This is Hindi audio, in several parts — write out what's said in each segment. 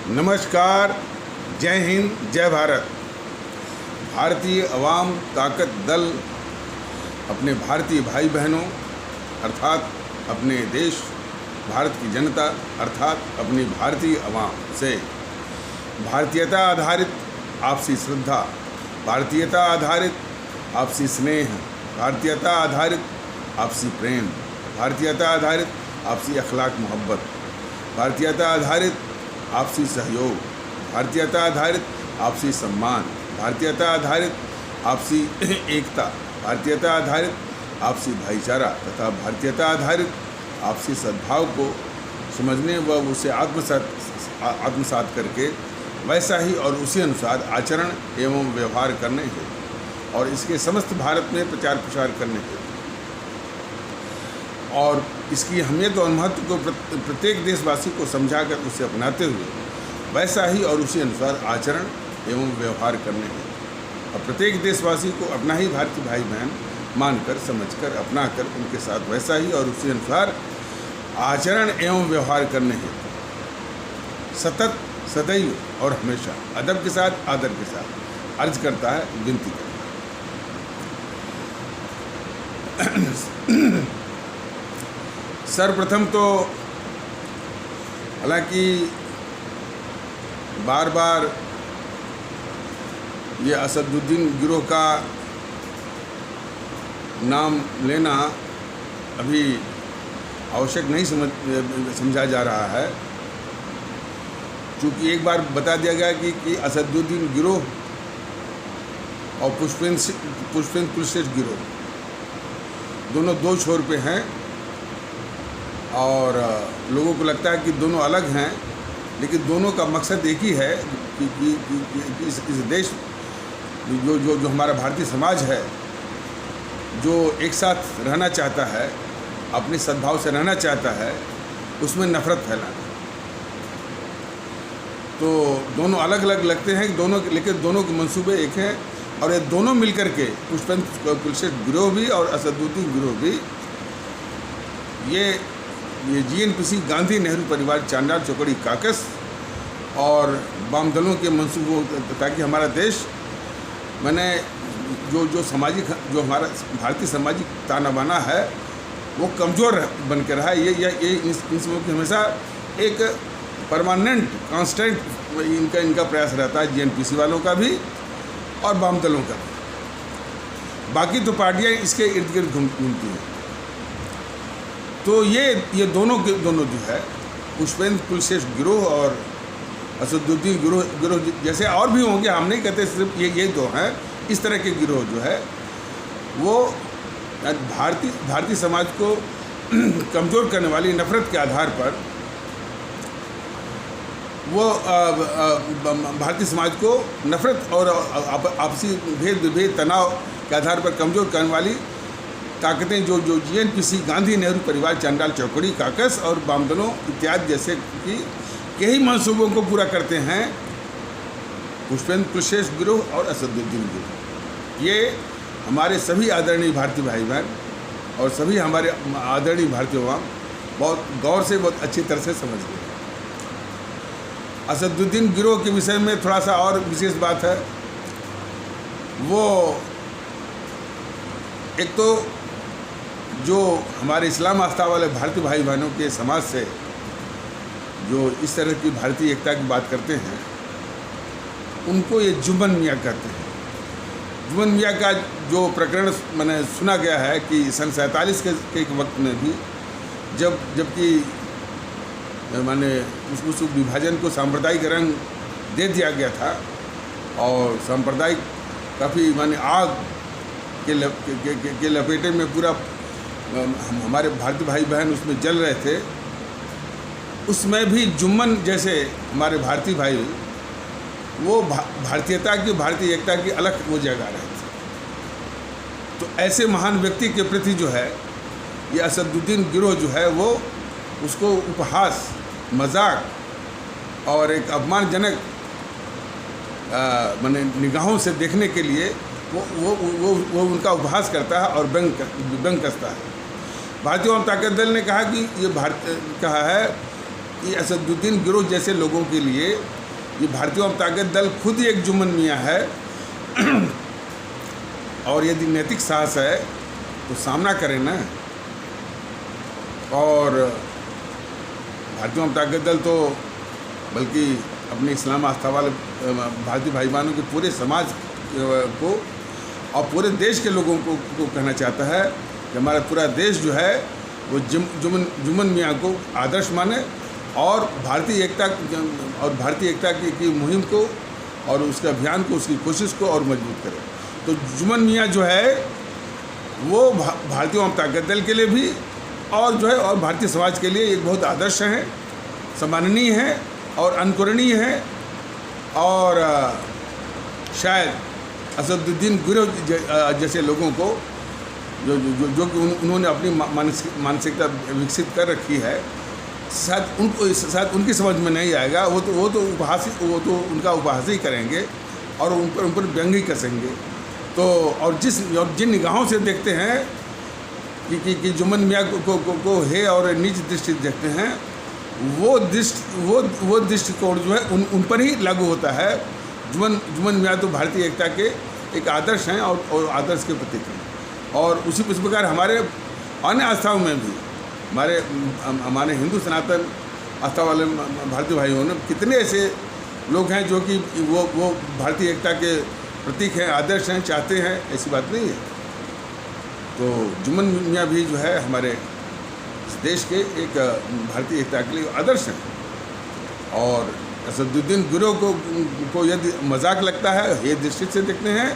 नमस्कार, जय हिंद, जय भारत। भारतीय अवाम ताकत दल अपने भारतीय भाई बहनों अर्थात अपने देश भारत की जनता अर्थात अपनी भारतीय अवाम से भारतीयता आधारित आपसी श्रद्धा, भारतीयता आधारित आपसी स्नेह, भारतीयता आधारित आपसी प्रेम, भारतीयता आधारित आपसी अखलाक मोहब्बत, भारतीयता आधारित आपसी सहयोग, भारतीयता आधारित आपसी सम्मान, भारतीयता आधारित आपसी एकता, भारतीयता आधारित आपसी भाईचारा तथा भारतीयता आधारित आपसी सद्भाव को समझने व उसे आत्मसात करके वैसा ही और उसी अनुसार आचरण एवं व्यवहार करने हेतु और इसके समस्त भारत में प्रचार प्रसार करने हेतु और इसकी अहमियत और महत्व को प्रत्येक देशवासी को समझाकर उसे अपनाते हुए वैसा ही और उसी अनुसार आचरण एवं व्यवहार करने हेतु और प्रत्येक देशवासी को अपना ही भारतीय भाई बहन मानकर, समझकर, अपनाकर उनके साथ वैसा ही और उसी अनुसार आचरण एवं व्यवहार करने हेतु सतत, सदैव और हमेशा अदब के साथ, आदर के साथ अर्ज करता है, विनती करता है। सर्वप्रथम तो हालांकि बार बार ये असदुद्दीन गिरोह का नाम लेना अभी आवश्यक नहीं समझा जा रहा है, क्योंकि एक बार बता दिया गया कि असदुद्दीन गिरोह और पुष्पेंद्र कुलश्रेष्ठ गिरोह दोनों दो छोर पे हैं और लोगों को लगता है कि दोनों अलग हैं, लेकिन दोनों का मकसद एक ही है कि इस देश जो हमारा भारतीय समाज है, जो एक साथ रहना चाहता है, अपनी सद्भाव से रहना चाहता है, उसमें नफरत फैलाना। तो दोनों अलग अलग लगते हैं लेकिन दोनों के मंसूबे एक हैं और ये दोनों मिलकर के पुष्पेंद्र कुलश्रेष्ठ गिरोह भी और असदुद्दीन गिरोह भी ये जीएनपीसी, गांधी नेहरू परिवार, चांडाल चौकड़ी काकस और वाम दलों के मंसूबों, ताकि हमारा देश मैंने जो हमारा भारतीय सामाजिक ताना बाना है वो कमज़ोर बन के रहा है। ये इन समूह की हमेशा एक परमानेंट कांस्टेंट इनका प्रयास रहता है, जीएनपीसी वालों का भी और वाम दलों का भी। बाकी तो पार्टियाँ इसके इर्द गिर्द घूमती हैं। तो ये दोनों जो है पुष्पेंद्र कुलश्रेष्ठ गिरोह और असदुद्दीन गिरोह जैसे और भी होंगे, हम नहीं कहते सिर्फ ये दो हैं। इस तरह के गिरोह जो है वो भारतीय समाज को कमज़ोर करने वाली नफरत के आधार पर वो भारतीय समाज को नफरत और आपसी भेद विभेद, तनाव के आधार पर कमज़ोर करने वाली ताकतें जो जीएनपीसी, गांधी नेहरू परिवार, चांडाल चौकड़ी काकस और वाम दलों इत्यादि जैसे कि यही मंसूबों को पूरा करते हैं पुष्पेंद्र कुलश्रेष्ठ गिरोह और असदुद्दीन गिरोह। ये हमारे सभी आदरणीय भारतीय भाई बहन और सभी हमारे आदरणीय भारतीय अवाम बहुत गौर से, बहुत अच्छी तरह से समझ गए। असदुद्दीन गिरोह के विषय में थोड़ा सा और विशेष बात है। वो एक तो जो हमारे इस्लाम आस्था वाले भारतीय भाई बहनों के समाज से जो इस तरह की भारतीय एकता की बात करते हैं, उनको ये जुम्मन मियाँ कहते हैं। जुम्मन मियाँ का जो प्रकरण मैंने सुना गया है कि सन 47 के वक्त में भी जबकि माने उस विभाजन को सांप्रदायिक रंग दे दिया गया था और सांप्रदायिक काफ़ी माने आग के लपेटे में पूरा हमारे भारतीय भाई बहन उसमें जल रहे थे, उसमें भी जुम्मन जैसे हमारे भारतीय भाई वो भारतीयता की, भारतीय एकता की अलग वो जगा रहे थे। तो ऐसे महान व्यक्ति के प्रति जो है ये असदुद्दीन गिरोह जो है वो उसको उपहास, मजाक और एक अपमानजनक माने निगाहों से देखने के लिए वो उनका उपहास करता है और व्यंग कसता है। भारतीय अवाम ताकत दल ने कहा कि ये कहा है कि असदुद्दीन गिरोह जैसे लोगों के लिए ये भारतीय आवाम ताकत दल खुद ही एक जुम्मन मियाँ है और यदि नैतिक साहस है तो सामना करें ना। और भारतीय आवाम ताकत दल तो बल्कि अपने इस्लाम आस्था वाले भारतीय भाई बहनों के पूरे समाज को और पूरे देश के लोगों को कहना चाहता है कि हमारा पूरा देश जो है वो जुम्मन मियाँ को आदर्श माने और भारतीय एकता की मुहिम को और उसके अभियान को, उसकी कोशिश को और मजबूत करे। तो जुम्मन मियाँ जो है वो भारतीय आवाम ताकत दल के लिए भी और जो है और भारतीय समाज के लिए एक बहुत आदर्श हैं, सम्माननीय हैं और अनुकरणीय हैं। और शायद असदुद्दीन गिरोह जैसे लोगों को जो कि उन्होंने अपनी मानसिकता विकसित कर रखी है, शायद उनकी समझ में नहीं आएगा। वो तो उनका उपहास ही करेंगे और उन पर व्यंग ही कसेंगे। तो और जिन निगाहों से देखते हैं कि जुम्मन मियाँ को है और नीच दृष्टि देखते हैं, वो दृष्टिकोण जो है उन पर ही लागू होता है। जुम्मन मियाँ तो भारतीय एकता के एक आदर्श हैं और आदर्श के प्रतीक हैं। और उसी प्रकार हमारे अन्य आस्थाओं में भी हमारे हिंदू सनातन आस्था वाले भारतीय भाइयों ने कितने ऐसे लोग हैं जो कि वो भारतीय एकता के प्रतीक हैं, आदर्श हैं, चाहते हैं, ऐसी बात नहीं है। तो जुम्मन मियाँ भी जो है हमारे इस देश के एक भारतीय एकता के लिए आदर्श हैं। और असदुद्दीन गिरोह को यदि मजाक लगता है, हे दृष्टि से देखते हैं,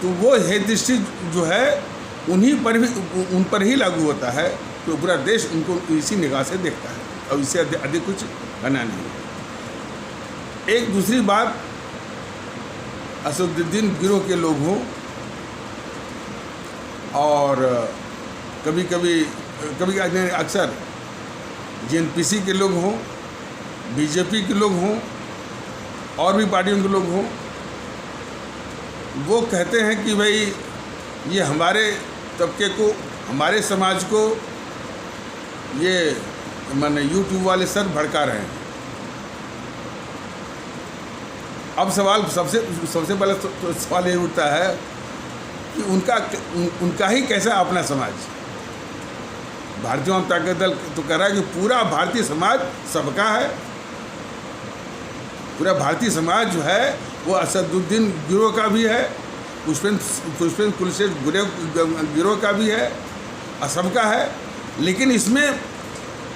तो वो हे दृष्टि जो है उन पर ही लागू होता है। तो पूरा देश उनको इसी निगाह से देखता है और इससे अधिक कुछ करना नहीं है। एक दूसरी बात, असदुद्दीन गिरोह के लोग हों और कभी अक्सर जेएनपीसी के लोग हों, बीजेपी के लोग हों और भी पार्टियों के लोग हों, वो कहते हैं कि भाई ये हमारे तबके को, हमारे समाज को ये माने यूट्यूब वाले सर भड़का रहे हैं। अब सवाल सबसे पहले तो सवाल ये उठता है कि उनका ही कैसा अपना समाज। भारतीय आवाम ताकत दल तो कह रहा है कि पूरा भारतीय समाज सबका है। पूरा भारतीय समाज जो है वो असदुद्दीन गिरोह का भी है, पुष्पेंद्र कुलशेखर गिरोह का भी है और सबका है। लेकिन इसमें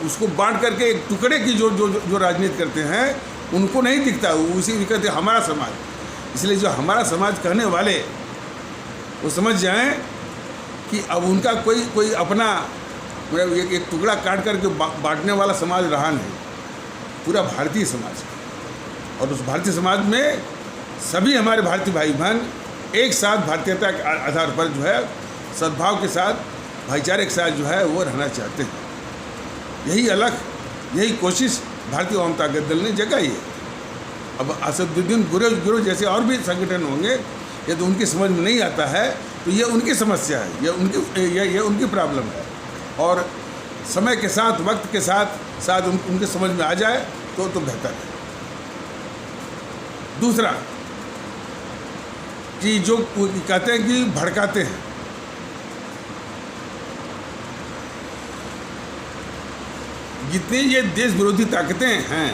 उसको बांट करके एक टुकड़े की जो राजनीति करते हैं उनको नहीं दिखता, उसी कहते हमारा समाज। इसलिए जो हमारा समाज कहने वाले वो समझ जाएं कि अब उनका कोई अपना एक टुकड़ा काट करके बांटने वाला समाज रहा नहीं, पूरा भारतीय समाज। और उस भारतीय समाज में सभी हमारे भारतीय भाई बहन एक साथ भारतीयता के आधार पर जो है सद्भाव के साथ, भाईचारे के साथ जो है वो रहना चाहते हैं। यही कोशिश भारतीय आवाम ताकत दल ने जगाई है। अब असदुद्दीन गिरोह जैसे और भी संगठन होंगे, ये तो उनकी समझ में नहीं आता है, तो ये उनकी समस्या है, ये उनकी प्रॉब्लम है। और समय के साथ, वक्त के साथ उनके समझ में आ जाए तो बेहतर है। दूसरा कि जो कहते हैं कि भड़काते हैं, जितनी ये देश विरोधी ताकतें हैं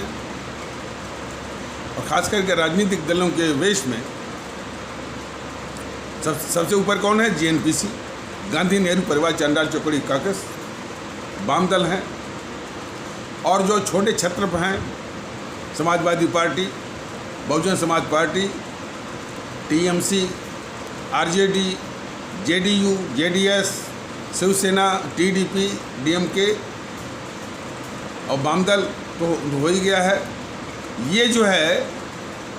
और ख़ास करके राजनीतिक दलों के वेश में सबसे ऊपर कौन है? जेएनपीसी, गांधी नेहरू परिवार चंडाल चौकड़ी काकस, वाम दल हैं। और जो छोटे छत्र हैं, Samajwadi party, Bahujan Samaj party, TMC, RJD, JDU, JDS, Shiv Sena, TDP, DMK और वाम दल तो हो ही गया है। ये जो है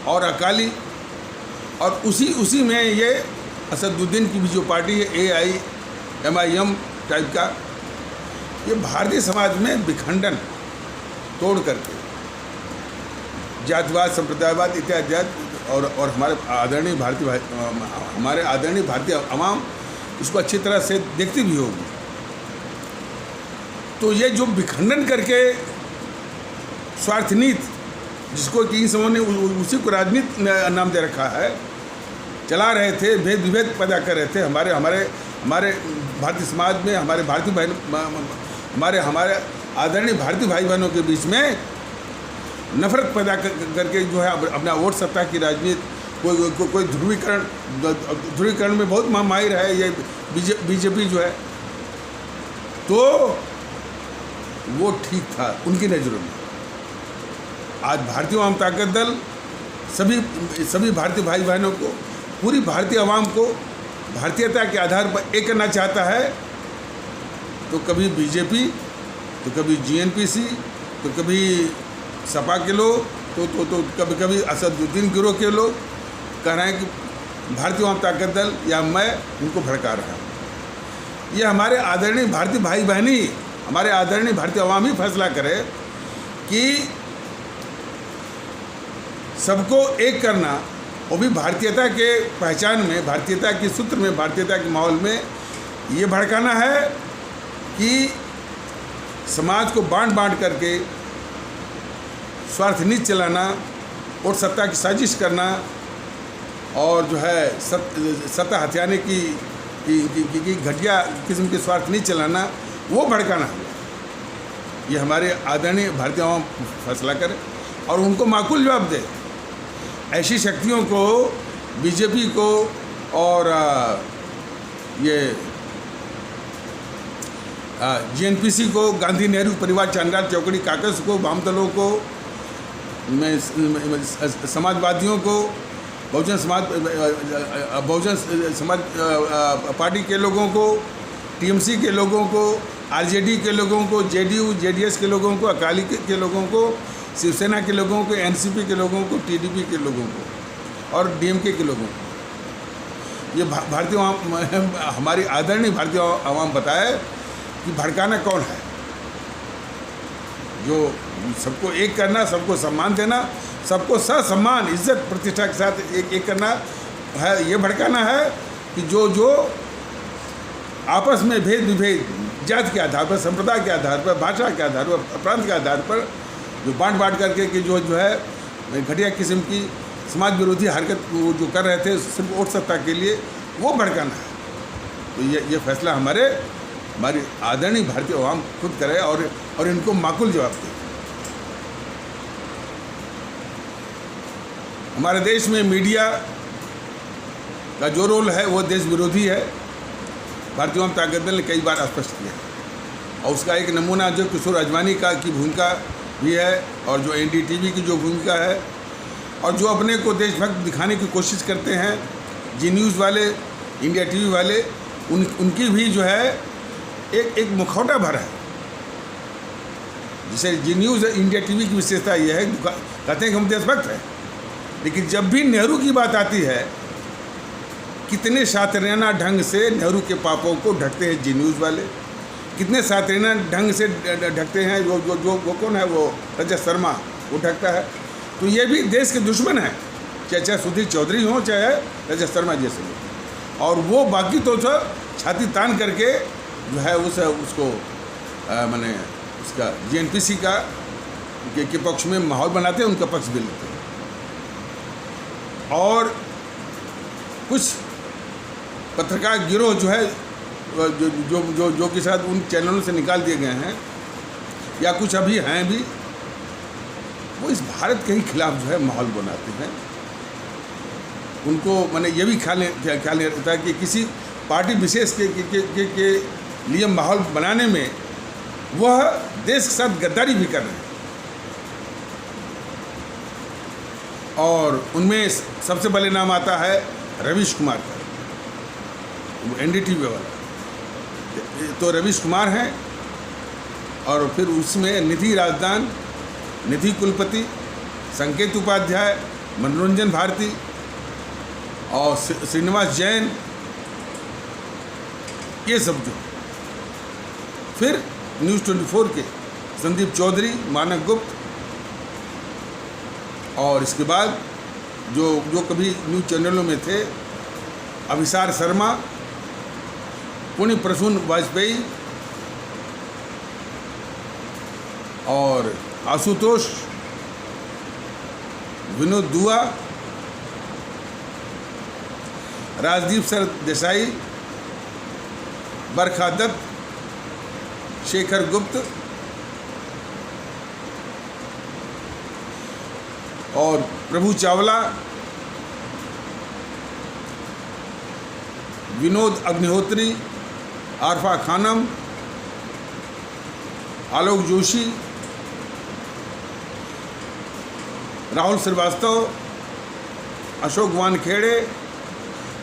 और अकाली, और उसी में ये असदुद्दीन की भी जो पार्टी है AIMIM टाइप का, ये भारतीय समाज में विखंडन तोड़ करके जातिवाद, संप्रदायवाद इत्यादि और हमारे आदरणीय भारतीय अवाम इसको अच्छी तरह से देखती भी होगी। तो ये जो विखंडन करके स्वार्थनीति, जिसको कि इन समूह ने उसी को राजनीति नाम दे रखा है, चला रहे थे, भेद विभेद पैदा कर रहे थे हमारे हमारे हमारे भारतीय समाज में, हमारे भारतीय भाई, हमारे आदरणीय भारतीय भाई बहनों के बीच में नफरत पैदा करके जो है अपना वोट सत्ता की राजनीति, कोई ध्रुवीकरण में बहुत माहिर है ये बीजेपी जो है, तो वो ठीक था उनकी नज़रों में। आज भारतीय आवाम ताकत दल सभी भारतीय भाई बहनों को, पूरी भारतीय आवाम को भारतीयता के आधार पर एक करना चाहता है। तो कभी बीजेपी, तो कभी जीएनपीसी, तो कभी सपा के लोग, तो कभी असदुद्दीन गिरोह के लोग कह रहे हैं कि भारतीय आवाम ताकत दल या मैं उनको भड़का रहा हूँ। ये हमारे आदरणीय भारतीय भाई बहन ही, हमारे आदरणीय भारतीय आवाम ही फैसला करे कि सबको एक करना, वो भी भारतीयता के पहचान में, भारतीयता के सूत्र में, भारतीयता के माहौल में ये भड़काना है कि समाज को बांट करके स्वार्थनीति चलाना और सत्ता की साजिश करना और जो है सत्ता हथियाने की घटिया किस्म के स्वार्थनीति चलाना, वो भड़काना है। ये हमारे आदरणीय भारतीय आवाम फैसला करे और उनको माकूल जवाब दे। ऐसी शक्तियों को, बीजेपी को और ये जीएनपीसी को, गांधी नेहरू परिवार चांडाल चौकड़ी काकस को, वाम दलों को, समाजवादियों को, बहुजन समाज पार्टी के लोगों को, टीएमसी के लोगों को, आरजेडी के लोगों को, जेडीयू जेडीएस के लोगों को, अकाली के लोगों को, शिवसेना के लोगों को, एनसीपी के लोगों को, टीडीपी के लोगों को और डीएमके के लोगों को। ये भारतीय आवाम, हमारी आदरणीय भारतीय आवाम बताए कि भड़काना कौन है। जो सबको एक करना, सबको सम्मान देना, सबको सम्मान इज्जत प्रतिष्ठा के साथ एक करना है, ये भड़काना है कि जो आपस में भेद विभेद, जाति के आधार पर, संप्रदाय के आधार पर, भाषा के आधार पर, प्रांत के आधार पर जो बांट करके कि जो है घटिया किस्म की समाज विरोधी हरकत जो कर रहे थे सिर्फ वोट सत्ता के लिए, वो भड़काना है। तो ये फैसला हमारी आदरणीय भारतीय आवाम खुद करे और इनको माकूल जवाब दे। हमारे देश में मीडिया का जो रोल है वो देश विरोधी है, भारतीय आवाम ताकत दल ने कई बार स्पष्ट किया और उसका एक नमूना जो किशोर अजवानी की भूमिका भी है और जो एनडीटीवी की जो भूमिका है और जो अपने को देशभक्त दिखाने की कोशिश करते हैं जी न्यूज़ वाले, इंडिया टीवी वाले, उनकी भी जो है एक मुखौटा भर है। जैसे जी न्यूज़ इंडिया टीवी की विशेषता ये है, कहते हैं कि हम देशभक्त हैं, लेकिन जब भी नेहरू की बात आती है, कितने शातिराना ढंग से नेहरू के पापों को ढकते हैं जी न्यूज़ वाले, कितने शातिराना ढंग से ढकते हैं वो कौन है, वो रजत शर्मा, वो ढकता है। तो ये भी देश के दुश्मन हैं, चाहे सुधीर चौधरी हों, चाहे रजत शर्मा जैसे लोग, और वो बाकी तो छाती तान करके जो है उसको माने उसका जीएनपीसी के पक्ष में माहौल बनाते हैं, उनका पक्ष भी लेते हैं। और कुछ पत्रकार गिरोह जो है जो कि शायद उन चैनलों से निकाल दिए गए हैं या कुछ अभी हैं भी, वो इस भारत के ही खिलाफ जो है माहौल बनाते हैं। उनको मैंने ये भी ख्याल नहीं रहता कि किसी पार्टी विशेष के लिए माहौल बनाने में वह देश के साथ गद्दारी भी कर रहे हैं। और उनमें सबसे पहले नाम आता है रवीश कुमार का, वो एनडीटीवी वाला, तो रवीश कुमार हैं। और फिर उसमें निधि राजदान, निधि कुलपति, संकेत उपाध्याय, मनोरंजन भारती और श्रीनिवास जैन, ये सब जो। फिर न्यूज़ 24 के संदीप चौधरी, मानक गुप्त, और इसके बाद जो कभी न्यूज़ चैनलों में थे, अभिसार शर्मा, पुण्य प्रसून वाजपेयी और आशुतोष विनोद दुआ, राजदीप सरदेसाई, बरखा दत्त, शेखर गुप्त और प्रभु चावला, विनोद अग्निहोत्री, आरफा खानम, आलोक जोशी, राहुल श्रीवास्तव, अशोक वानखेड़े,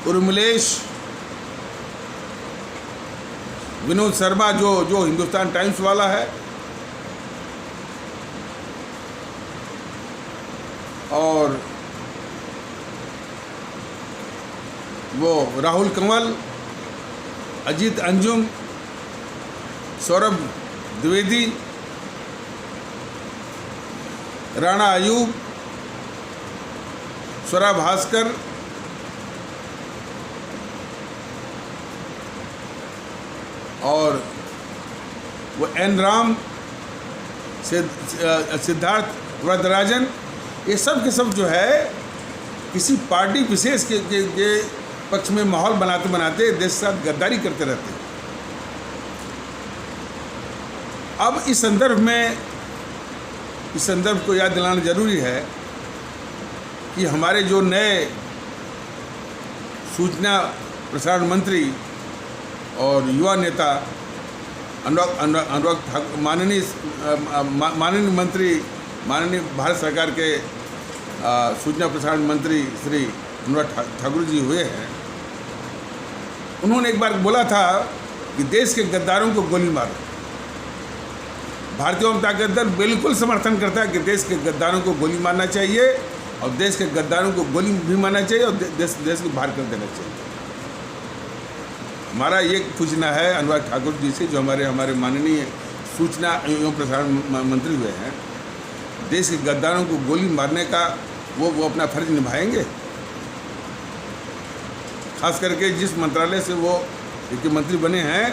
उर्मिलेश, विनोद शर्मा जो हिंदुस्तान टाइम्स वाला है, और वो राहुल कंवल, अजीत अंजुम, सौरभ द्विवेदी, राणा अयूब, स्वरा भास्कर, और वो एन राम, सिद्धार्थ वरदराजन, ये सब के सब जो है किसी पार्टी विशेष के पक्ष में माहौल बनाते बनाते देश के साथ गद्दारी करते रहते हैं। अब इस संदर्भ को याद दिलाना जरूरी है कि हमारे जो नए सूचना प्रसारण मंत्री और युवा नेता अनुराग ठाकुर, माननीय मंत्री, माननीय भारत सरकार के सूचना प्रसारण मंत्री श्री अनुराग ठाकुर जी हुए हैं। उन्होंने एक बार बोला था कि देश के गद्दारों को गोली मारो। भारतीय जनता दल बिल्कुल समर्थन करता है कि देश के गद्दारों को गोली मारना चाहिए और देश के गद्दारों को गोली भी मारना चाहिए और देश को बाहर कर देना चाहिए। हमारा ये पूछना है अनुराग ठाकुर जी से, जो हमारे माननीय सूचना एवं प्रसारण मंत्री हुए हैं, देश के गद्दारों को गोली मारने का वो अपना फर्ज निभाएंगे? खास करके जिस मंत्रालय से वो एक मंत्री बने हैं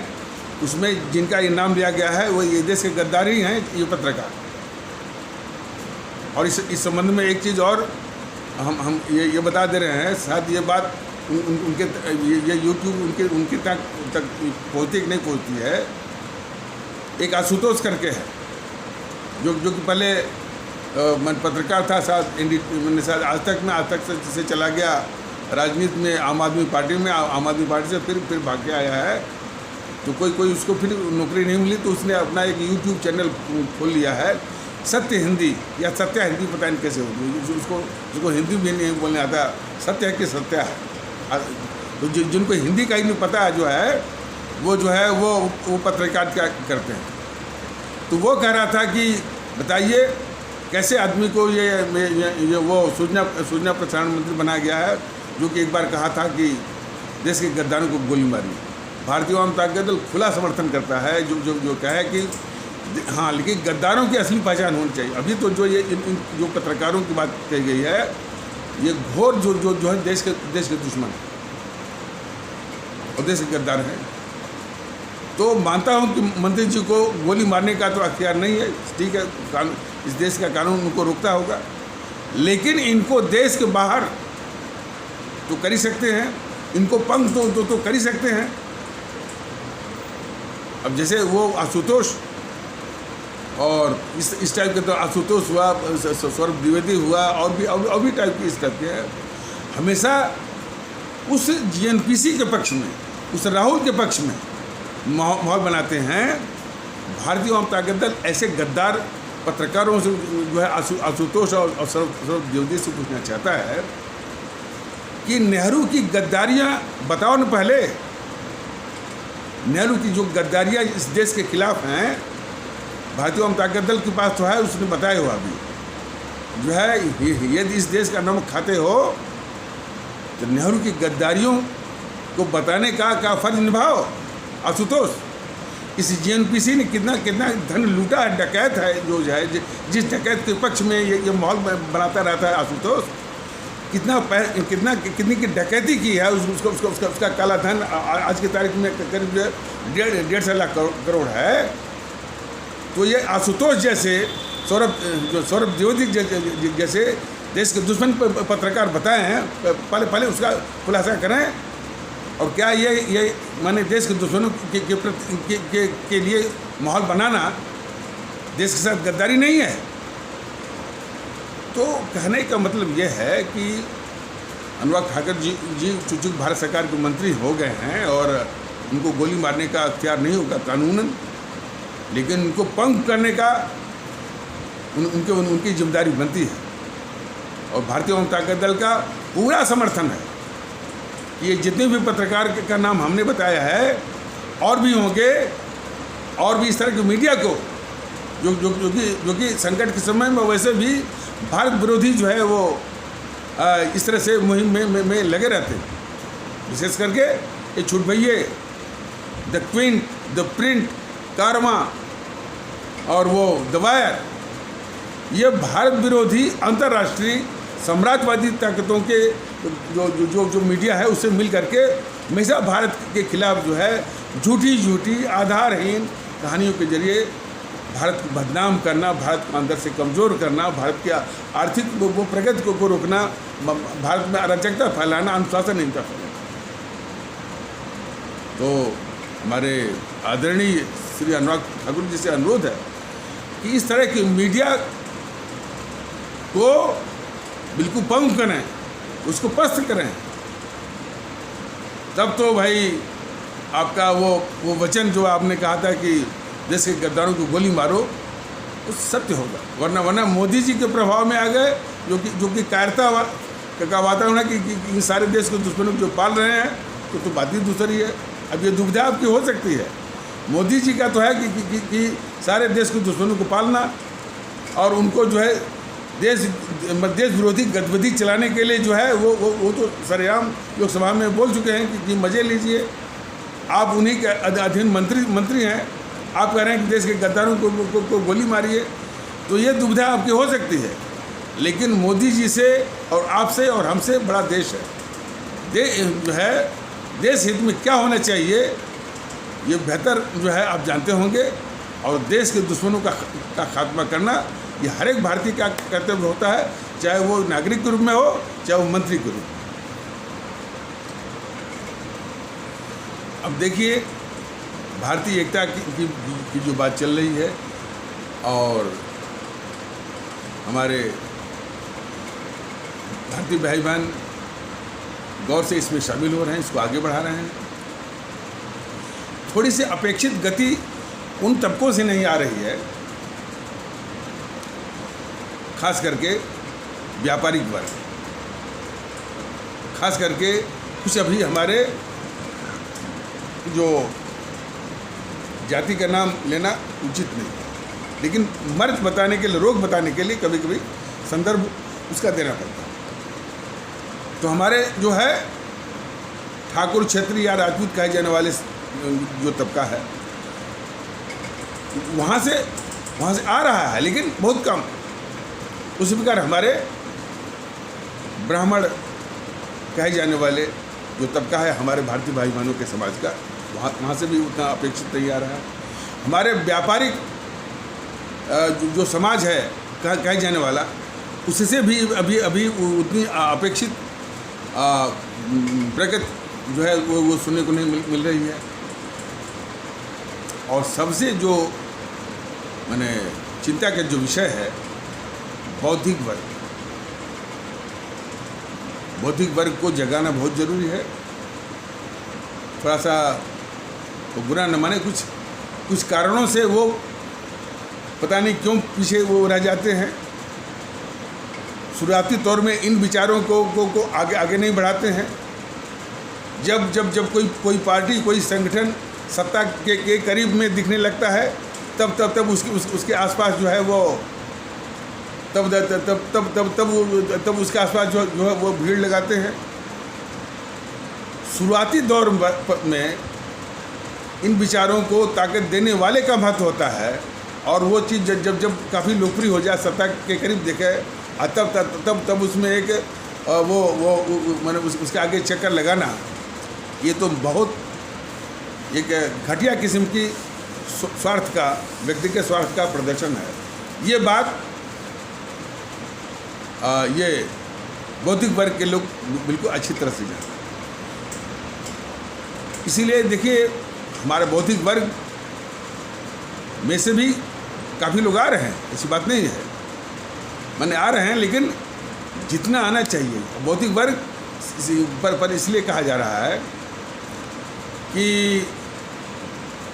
उसमें जिनका ये नाम लिया गया है वो ये देश के गद्दार ही हैं, ये पत्रकार। और इस संबंध में एक चीज़ और हम ये बता दे रहे हैं, शायद ये बात उनके ये यूट्यूब उनके तक पहुँचती कि नहीं पहुँचती है। एक आशुतोष करके है जो कि पहले मैं पत्रकार था, मैंने शायद आज तक से चला गया राजनीति में, आम आदमी पार्टी में, आम आदमी पार्टी से फिर भाग के आया है। तो कोई उसको फिर नौकरी नहीं मिली तो उसने अपना एक यूट्यूब चैनल खोल लिया है, सत्य हिंदी या सत्या हिंदी, पता नहीं कैसे होगी, उसको हिंदी भी नहीं बोलने आता, सत्य है कि सत्या है। तो जिनको हिंदी का ही नहीं पता है जो है वो पत्रकार क्या करते हैं। तो वो कह रहा था कि बताइए कैसे आदमी को ये वो सूचना प्रसारण मंत्री बनाया गया है, जो कि एक बार कहा था कि देश के गद्दारों को गोली मारनी। भारतीय जनता दल खुला समर्थन करता है जो कहे कि हाँ, लेकिन गद्दारों की असली पहचान होनी चाहिए। अभी तो जो जो पत्रकारों की बात कही गई है, ये घोर जो है देश के दुश्मन है और देश के गद्दार हैं। तो मानता हूँ कि मंत्री जी को गोली मारने का तो अख्तियार नहीं है, ठीक है, इस देश का कानून उनको रोकता होगा, लेकिन इनको देश के बाहर तो कर ही सकते हैं, इनको पंख तो कर ही सकते हैं। अब जैसे वो आशुतोष और इस टाइप के, तो आशुतोष हुआ, सौरभ द्विवेदी हुआ, और भी टाइप की इस टाइप के हैं, हमेशा उस जीएनपीसी के पक्ष में, उस राहुल के पक्ष में माहौल बनाते हैं। भारतीय जनता दल ऐसे गद्दार पत्रकारों से जो है आशुतोष और सौरभ द्विवेदी से पूछना चाहता है कि नेहरू की गद्दारियाँ बताओ न पहले। नेहरू की जो गद्दारियाँ इस देश के खिलाफ हैं, भारतीय जनता दल के पास तो है, उसने बताया हुआ अभी जो है, यदि इस देश का नमक खाते हो तो नेहरू की गद्दारियों को बताने का फर्ज निभाओ। आशुतोष, इस जीएनपीसी ने कितना धन लूटा है, डकैत है जो है, जिस डकैत के पक्ष में ये माहौल बनाता रहता है आशुतोष, कितनी की डकैती की है, उसका काला धन आज की तारीख में करीब 1.5 लाख करोड़ है। तो ये आशुतोष जैसे, सौरभ द्विवेदी जैसे देश के दुश्मन पत्रकार बताए हैं, पहले उसका खुलासा करें। और क्या ये माने देश के दुश्मनों के लिए माहौल बनाना देश के साथ गद्दारी नहीं है? तो कहने का मतलब ये है कि अनुराग ठाकुर जी चूँकि भारत सरकार के मंत्री हो गए हैं और उनको गोली मारने का अख्तियार नहीं होगा कानूनन, लेकिन उनको पंख करने का उनकी जिम्मेदारी बनती है। और भारतीय जनता दल का पूरा समर्थन है। ये जितने भी पत्रकार का नाम हमने बताया है और भी होंगे, और भी इस तरह के मीडिया को जो कि संकट के समय में वैसे भी भारत विरोधी जो है वो इस तरह से मुहिम में लगे रहते हैं। विशेष करके ये छूट भैये, द क्विंट, द प्रिंट, कारमा और वो द वायर, ये भारत विरोधी अंतर्राष्ट्रीय साम्राज्यवादी ताकतों के जो मीडिया है उससे मिल करके हमेशा भारत के खिलाफ जो है झूठी आधारहीन कहानियों के जरिए भारत को बदनाम करना, भारत को अंदर से कमज़ोर करना, भारत के आर्थिक वो प्रगति को रोकना, भारत में अराजकता फैलाना, अनुशासनहीनता फैलाना। तो हमारे आदरणीय श्री अनुराग ठाकुर जी से अनुरोध है कि इस तरह की मीडिया को बिल्कुल पंख करें, उसको पस्त करें। तब तो भाई आपका वो वचन जो आपने कहा था कि देश के गद्दारों को गोली मारो, वो सत्य होगा। वरना मोदी जी के प्रभाव में आ गए, जो कि कायरता का वातावरण है कि सारे देश के दुश्मनों को जो पाल रहे हैं, तो बात ही दूसरी है। अब ये दुविधा आपकी हो सकती है। मोदी जी का तो है कि सारे देश के दुश्मनों को पालना और उनको जो है देश विरोधी गतिविधि चलाने के लिए जो है वो तो सरेआम लोकसभा में बोल चुके हैं कि मज़े लीजिए, आप उन्हीं के अधीन मंत्री हैं, आप कह रहे हैं कि देश के गद्दारों को गोली मारिए। तो ये दुविधा आपकी हो सकती है, लेकिन मोदी जी से और आपसे और हमसे बड़ा देश है। देश हित में क्या होना चाहिए ये बेहतर जो है आप जानते होंगे। और देश के दुश्मनों का खात्मा करना ये हर एक भारतीय का कर्तव्य होता है, चाहे वो नागरिक के रूप में हो, चाहे वो मंत्री के रूप में। अब देखिए, भारतीय एकता की जो बात चल रही है और हमारे भारतीय भाई बहन गौर से इसमें शामिल हो रहे हैं, इसको आगे बढ़ा रहे हैं। थोड़ी सी अपेक्षित गति उन तबकों से नहीं आ रही है, खास करके व्यापारिक वर्ग, खास करके कुछ अभी हमारे जो जाति का नाम लेना उचित नहीं, लेकिन मर्ज बताने के लिए, रोग बताने के लिए कभी कभी संदर्भ उसका देना पड़ता है। तो हमारे जो है ठाकुर, क्षेत्रीय या राजपूत कहे जाने वाले जो तबका है वहाँ से आ रहा है, लेकिन बहुत कम। उसी प्रकार हमारे ब्राह्मण कहे जाने वाले जो तबका है हमारे भारतीय भाई बहनों के समाज का, वहाँ से भी उतना अपेक्षित नहीं आ रहा है। हमारे व्यापारिक जो समाज है कहे जाने वाला, उससे भी अभी उतनी अपेक्षित प्रगति जो है वो सुनने को नहीं मिल रही है। और सबसे जो माने चिंता का जो विषय है बौद्धिक वर्ग को जगाना बहुत ज़रूरी है। थोड़ा सा वो बुरा न माने, कुछ कारणों से वो पता नहीं क्यों पीछे वो रह जाते हैं। शुरुआती तौर में इन विचारों को आगे नहीं बढ़ाते हैं। जब कोई पार्टी, कोई संगठन सत्ता के करीब में दिखने लगता है, तब उसके आसपास जो है वो तब उसके आसपास जो है वो भीड़ लगाते हैं। शुरुआती दौर में इन विचारों को ताकत देने वाले का महत्व होता है, और वो चीज़ जब काफ़ी लोकप्रिय हो जाए, सत्ता के करीब दिखे, तब उसमें एक मैंने उसके आगे चक्कर लगाना, ये तो बहुत एक घटिया किस्म की स्वार्थ का, व्यक्ति के स्वार्थ का प्रदर्शन है। ये बात ये बौद्धिक वर्ग के लोग बिल्कुल अच्छी तरह से जानते हैं। इसीलिए देखिए, हमारे बौद्धिक वर्ग में से भी काफ़ी लोग आ रहे हैं, ऐसी बात नहीं है, माने आ रहे हैं, लेकिन जितना आना चाहिए बौद्धिक वर्ग पर इसलिए कहा जा रहा है कि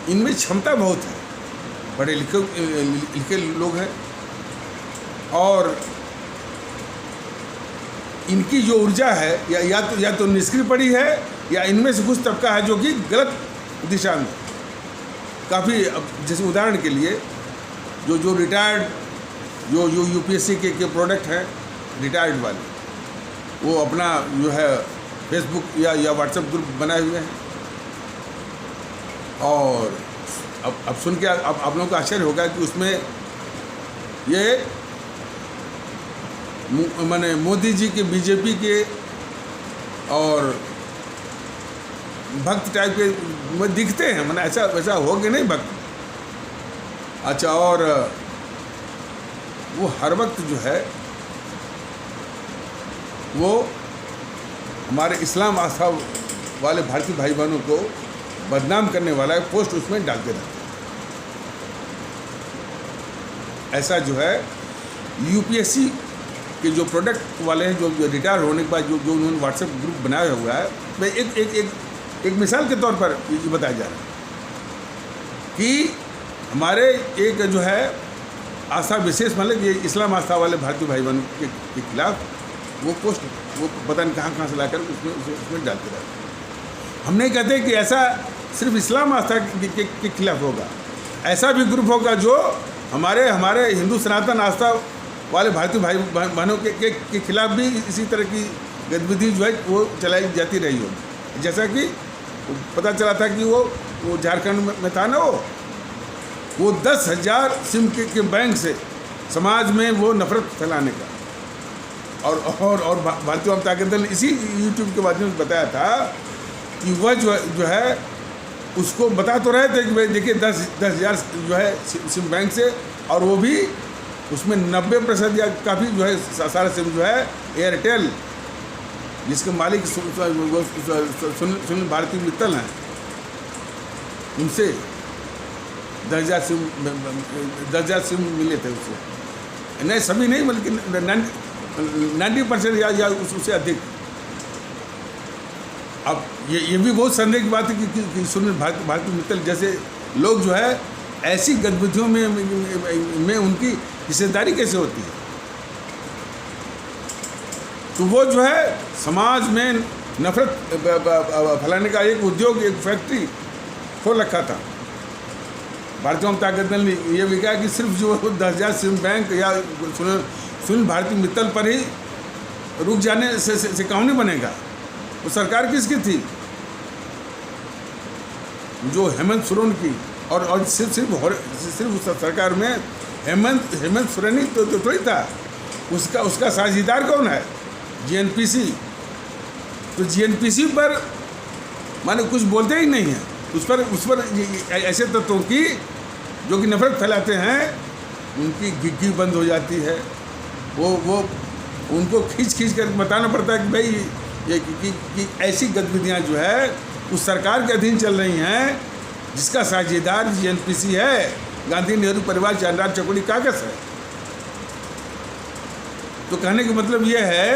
इनमें क्षमता बहुत है, पढ़े लिखे लोग हैं, और इनकी जो ऊर्जा है या तो निष्क्रिय पड़ी है, या इनमें से कुछ तबका है जो कि गलत दिशा में काफ़ी, जैसे उदाहरण के लिए जो रिटायर्ड जो यूपीएससी के प्रोडक्ट हैं, रिटायर्ड वाले, वो अपना जो है फेसबुक या व्हाट्सएप ग्रुप बनाए हुए हैं, और अब सुन के आप लोगों को आश्चर्य होगा कि उसमें ये माने मोदी जी के, बीजेपी के और भक्त टाइप के दिखते हैं, माने ऐसा वैसा हो गए नहीं भक्त। अच्छा, और वो हर वक्त जो है वो हमारे इस्लाम आस्था वाले भारतीय भाई बहनों को बदनाम करने वाला है पोस्ट उसमें डालते रहते हैं। ऐसा जो है यूपीएससी के जो प्रोडक्ट वाले हैं, जो रिटायर होने के बाद जो उन्होंने व्हाट्सएप ग्रुप बनाया हुआ है, मैं एक मिसाल के तौर पर ये बताया जा रहा है कि हमारे एक जो है आस्था विशेष, मतलब ये इस्लाम आस्था वाले भारतीय भाई बहनों के खिलाफ वो पोस्ट, वो पता नहीं कहाँ से लाकर उसमें डालते रहते हैं। हम नहीं कहते कि ऐसा सिर्फ इस्लाम आस्था के खिलाफ होगा, ऐसा भी ग्रुप होगा जो हमारे हिंदू सनातन आस्था वाले भारतीय भाई बहनों के खिलाफ भी इसी तरह की गतिविधि जो है वो चलाई जाती रही होगी। जैसा कि पता चला था कि वो झारखंड में था ना, वो 10,000 सिम के बैंक से समाज में वो नफरत फैलाने का, और भारतीय जनता दल ने इसी यूट्यूब के माध्यम से बताया था कि वह जो है उसको बता तो रहे थे कि भाई देखिए 10,000 जो है सिम बैंक से, और वो भी उसमें 90% या काफ़ी जो है सारा सिम जो है एयरटेल, जिसके मालिक सुनील भारती मित्तल हैं, उनसे 10,000 सिम मिले थे उससे। नहीं, सभी नहीं, बल्कि 90% या उससे अधिक। अब ये भी बहुत संदेह की बात है कि सुनील भारती मित्तल जैसे लोग जो है ऐसी गतिविधियों में उनकी हिस्सेदारी कैसे होती है। तो वो जो है समाज में नफरत फैलाने का एक उद्योग, एक फैक्ट्री खोल रखा था। भारतीय जनता दल ने ये भी कहा कि सिर्फ जो 10,000 सिम बैंक या सुनील भारती मित्तल पर ही रुक जाने से काम नहीं बनेगा। वो सरकार किसकी थी? जो हेमंत सोरेन की, और सिर्फ उस सरकार में हेमंत सोरेन ही तो थोड़ी था, उसका साझेदार कौन है? जीएनपीसी। तो जीएनपीसी पर माने कुछ बोलते ही नहीं है, उस पर ऐसे तत्वों की जो कि नफरत फैलाते हैं, उनकी गिग्गी बंद हो जाती है। वो उनको खींच कर बताना पड़ता है कि भाई ये कि ऐसी गतिविधियां जो है उस सरकार के अधीन चल रही हैं जिसका साझेदार जीएनपीसी है, गांधी नेहरू परिवार चांद्रार चकोड़ी कागज है। तो कहने का मतलब ये है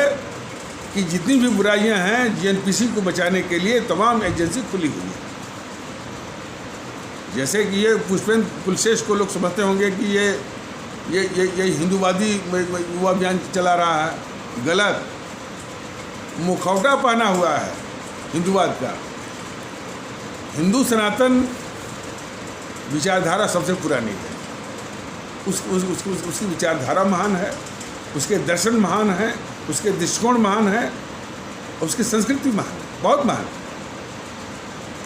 कि जितनी भी बुराइयां हैं, जीएनपीसी को बचाने के लिए तमाम एजेंसी खुली हुई है। जैसे कि ये पुष्पेंद्र कुलशेष को लोग समझते होंगे कि ये हिंदूवादी युवा अभियान चला रहा है, गलत। मुखौटा पहना हुआ है हिंदूवाद का। हिंदू सनातन विचारधारा सबसे पुरानी है, उसकी विचारधारा महान है, उसके दर्शन महान हैं, उसके दृष्टिकोण महान है, उसकी संस्कृति महान है, बहुत महान।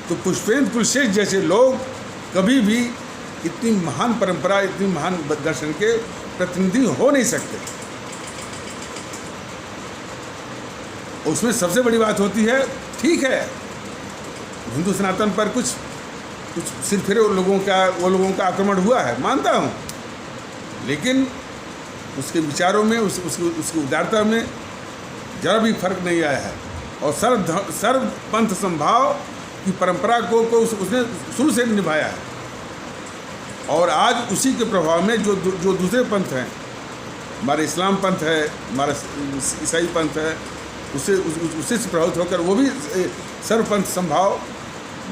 तो पुष्पेंद्र कुलशेष जैसे लोग कभी भी इतनी महान परंपरा, इतनी महान दर्शन के प्रतिनिधि हो नहीं सकते। उसमें सबसे बड़ी बात होती है, ठीक है हिंदू सनातन पर कुछ सिरफिरे लोगों का आक्रमण हुआ है, मानता हूँ, लेकिन उसके विचारों में, उसकी उदारता में जरा भी फर्क नहीं आया है। और सर्व पंथ संभाव की परंपरा को उसने शुरू से निभाया है। और आज उसी के प्रभाव में जो दूसरे पंथ हैं, हमारे इस्लाम पंथ है, हमारा ईसाई पंथ है, उससे प्रभावित होकर वो भी सर्वपंथ संभाव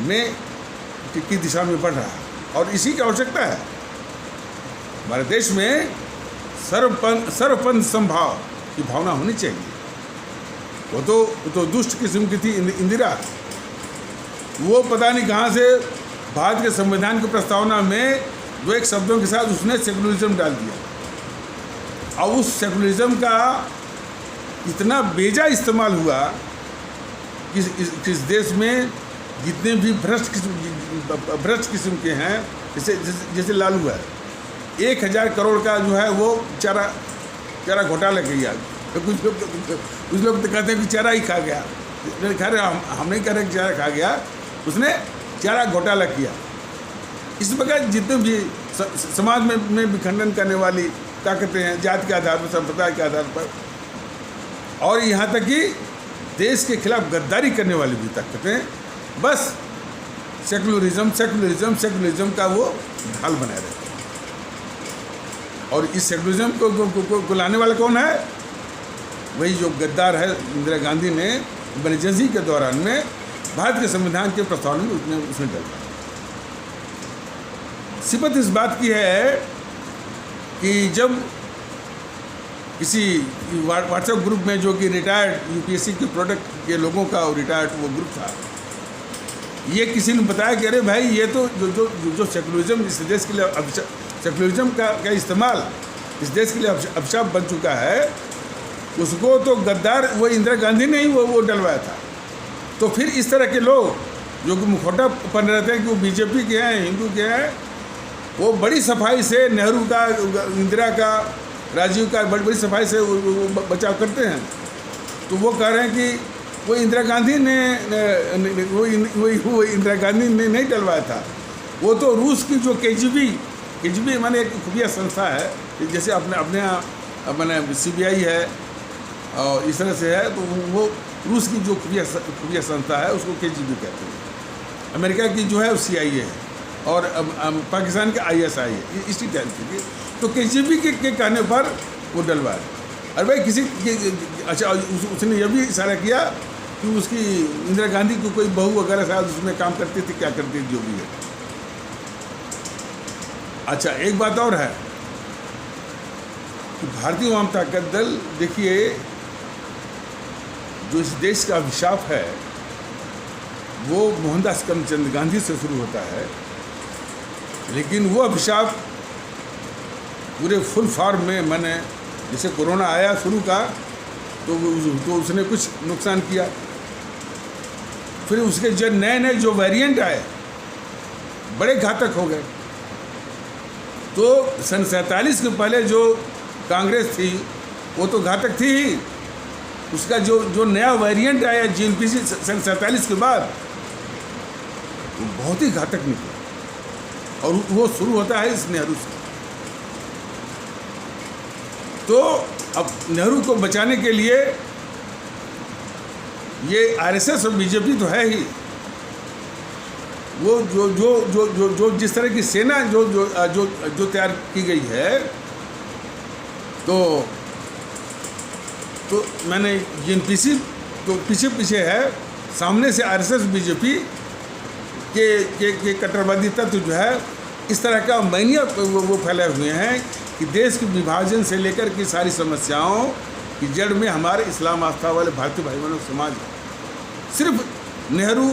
में की दिशा में बढ़ रहा है। और इसी की आवश्यकता है। हमारे देश में सर्वपंथ संभाव की भावना होनी चाहिए। वो तो दुष्ट किस्म की थी इंदिरा। वो पता नहीं कहाँ से भारत के संविधान की प्रस्तावना में दो एक शब्दों के साथ उसने सेकुलरिज्म डाल दिया। और उस सेकुलरिज्म का इतना बेजा इस्तेमाल हुआ कि किस देश में जितने भी भ्रष्ट किस्म के हैं, जैसे लालू है, 1000 करोड़ का जो है वो चारा घोटाला किया। तो कुछ लोग तो कहते हैं कि चारा ही खा गया। खैर हम नहीं कह रहे कि चारा खा गया, उसने चारा घोटाला किया। इस प्रकार जितने भी समाज में विखंडन करने वाली ताकतें हैं, जाति के आधार पर, संप्रदाय के आधार पर, और यहाँ तक कि देश के खिलाफ गद्दारी करने वाली भी ताकतें बस सेकुलरिज्म का वो ढाल बनाए रहते हैं। और इस सेकुलरिज्म को लाने वाला कौन है? वही जो गद्दार है इंदिरा गांधी ने इमरजेंसी के दौरान में भारत के संविधान के प्रस्तावना में उसने डाला। सिबत इस बात की है कि जब किसी व्हाट्सएप ग्रुप में, जो कि रिटायर्ड यूपीएससी के प्रोडक्ट के लोगों का रिटायर्ड वो ग्रुप था, ये किसी ने बताया कि अरे भाई ये तो जो सेकुलरिज्म इस देश के लिए, सेकुलरिज्म का इस्तेमाल इस देश के लिए अभिशाप बन चुका है, उसको तो गद्दार वो इंदिरा गांधी ने ही वो डलवाया था। तो फिर इस तरह के लोग जो कि मुखौटा पहन रहते हैं कि वो बीजेपी के हैं, हिंदू के हैं, वो बड़ी सफाई से नेहरू का, इंदिरा का, राजीव का बड़ी सफाई से वो बचाव करते हैं। तो वो कह रहे हैं कि वो इंदिरा गांधी ने वो इंदिरा गांधी ने नहीं डलवाया था, वो तो रूस की जो केजीबी माने एक खुफिया संस्था है, जैसे अपने यहाँ मैंने CBI है और इस तरह से है, तो वो रूस की जो खुफिया संस्था है उसको KGB कहते हैं। अमेरिका की जो है वो CIA है, और पाकिस्तान का ISI है, इसी टाइप की। तो KGB के कहने पर वो डलवाया। अरे भाई किसी अच्छा, उसने यह भी इशारा किया कि उसकी इंदिरा गांधी को कोई बहू वगैरह शायद उसमें काम करती थी, क्या करती थी, जो भी है। अच्छा, एक बात और है कि भारतीय वाम ताकत दल, देखिए, जो इस देश का अभिशाप है वो मोहनदास करमचंद गांधी से शुरू होता है, लेकिन वो अभिशाप पूरे फुल फॉर्म में, मैंने जैसे कोरोना आया शुरू का तो उसने कुछ नुकसान किया। फिर उसके जो नए जो वेरिएंट आए बड़े घातक हो गए। तो सन 47 के पहले जो कांग्रेस थी वो तो घातक थी ही, उसका जो नया वेरिएंट आया GNPC सन 47 के बाद, वो बहुत ही घातक निकला। और वो शुरू होता है इस नेहरू से। तो अब नेहरू को बचाने के लिए ये RSS और बीजेपी तो है ही, वो जो जिस तरह की सेना जो तैयार की गई है, तो मैंने GNPC तो पीछे है, सामने से RSS बीजेपी के कट्टरवादी तत्व जो है इस तरह का मैनिया वो फैलाए हुए हैं कि देश के विभाजन से लेकर की सारी समस्याओं की जड़ में हमारे इस्लाम आस्था वाले भारतीय भाई बहनों समाज है, सिर्फ नेहरू,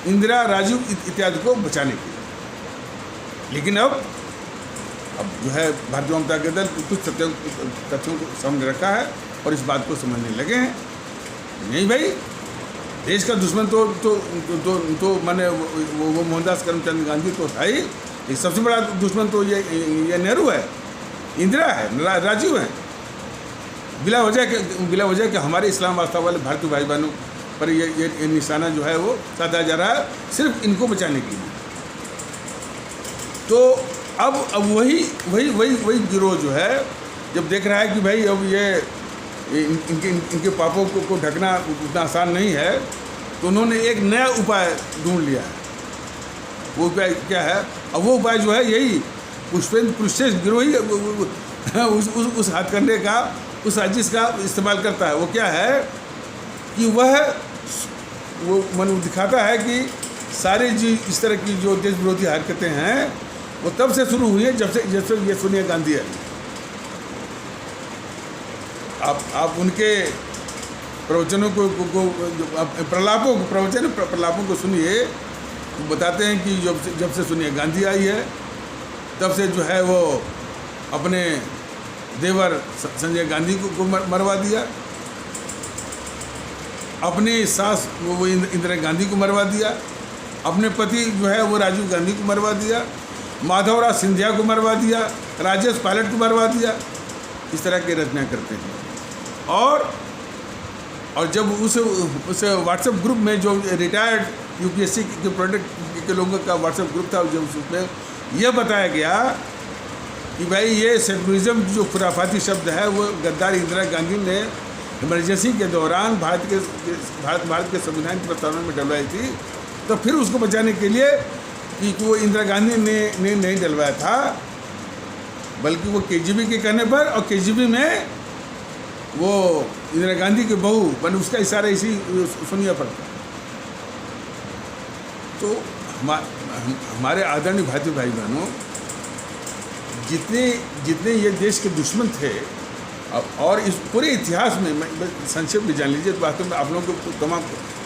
इंदिरा, राजीव इत्यादि को बचाने के लिए। लेकिन अब जो है भारतीय जनता दल कुछ तथ्यों को सामने रखा है और इस बात को समझने लगे हैं। नहीं भाई, देश का दुश्मन तो मैंने वो मोहनदास करमचंद गांधी तो था ही, सबसे बड़ा दुश्मन तो ये नेहरू है, इंदिरा है, राजीव है। बिला वजह के हमारे इस्लाम आस्था वाले भारतीय भाई बहनों पर ये निशाना जो है वो साधा जा रहा है, सिर्फ इनको बचाने के लिए। तो अब वही गिरोह जो है जब देख रहा है कि भाई अब ये इनके पापों को ढकना उतना आसान नहीं है, तो उन्होंने एक नया उपाय ढूंढ लिया है। वो उपाय क्या है? अब वो उपाय जो है यही पुष्पेंद्र कुलश्रेष्ठ गिरोह ही उस हथकंडे का, उस साजिश का इस्तेमाल करता है। वो क्या है कि वो मन दिखाता है कि सारे जो इस तरह की जो देश विरोधी हरकतें हैं वो तब से शुरू हुई है जब से ये सोनिया गांधी है। आप उनके प्रवचनों को प्रलापों को सुनिए, तो बताते हैं कि जब से सोनिया गांधी आई है तब से जो है वो अपने देवर संजय गांधी को मरवा दिया, अपनी सास वो इंदिरा गांधी को मरवा दिया, अपने पति जो है वो राजीव गांधी को मरवा दिया, माधवराव सिंधिया को मरवा दिया, राजेश पायलट को मरवा दिया। इस तरह की रचना करते हैं। और जब उस व्हाट्सएप ग्रुप में जो रिटायर्ड यूपीएससी के प्रोडक्ट के लोगों का व्हाट्सएप ग्रुप था, जब उसमें यह बताया गया कि भाई ये सेकुलरिज्म जो खुराफाती शब्द है वो गद्दार इंदिरा गांधी ने इमरजेंसी के दौरान भारत के संविधान के प्रस्तावना में डलवाई थी, तो फिर उसको बचाने के लिए कि वो इंदिरा गांधी ने नहीं डलवाया था, बल्कि वो केजीबी के कहने पर, और केजीबी में वो इंदिरा गांधी के बहू बन उसका इशारा इसी सोनिया पर था। तो हमारे आदरणीय भारतीय भाई बहनों, जितने ये देश के दुश्मन थे और इस पूरे इतिहास में संक्षेप में जान लीजिए, तो वास्तव में आप लोगों को तमाम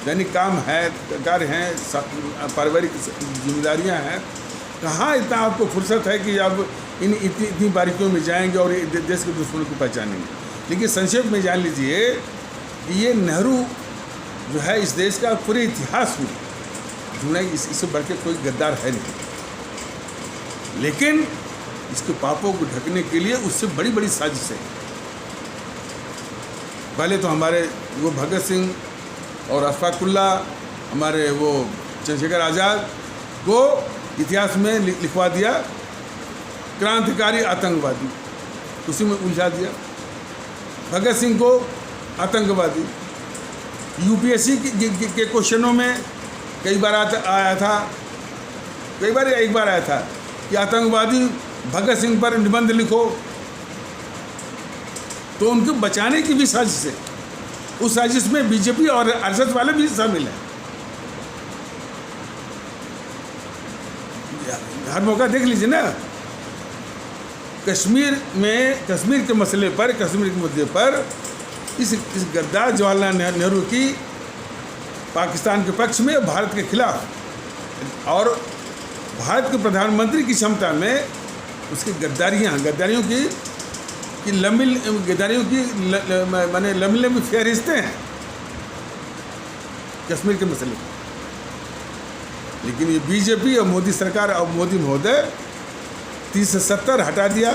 दैनिक काम है, कार्य हैं, पारिवारिक जिम्मेदारियां हैं, कहाँ इतना आपको फुर्सत है कि आप इतनी बारीकियों में जाएंगे और देश के दुश्मनों को पहचानेंगे। लेकिन संक्षेप में जान लीजिए कि ये नेहरू जो है इस देश का पूरे इतिहास में जुड़ा, इससे बढ़ के कोई गद्दार है नहीं, लेकिन इसके पापों को ढकने के लिए उससे बड़ी बड़ी साजिशें। पहले तो हमारे वो भगत सिंह और अशफाक उल्लाह, हमारे वो चंद्रशेखर आज़ाद को इतिहास में लिखवा दिया क्रांतिकारी आतंकवादी, उसी में उलझा दिया। भगत सिंह को आतंकवादी, यूपीएससी के क्वेश्चनों में कई बार आया था, कई बार एक बार आया था कि आतंकवादी भगत सिंह पर निबंध लिखो, तो उनको बचाने की भी साजिश है। उस साजिश में बीजेपी और आरएसएस वाले भी शामिल हैं। हर मौका देख लीजिए ना, कश्मीर के मसले पर, कश्मीर के मुद्दे पर इस गद्दार जवाहरलाल नेहरू की पाकिस्तान के पक्ष में, भारत के खिलाफ, और भारत के प्रधानमंत्री की क्षमता में उसकी गद्दारियों की लंबी फहरिस्तें हैं कश्मीर के मसले पर। लेकिन ये बीजेपी और मोदी सरकार और मोदी महोदय 30 से 70 हटा दिया,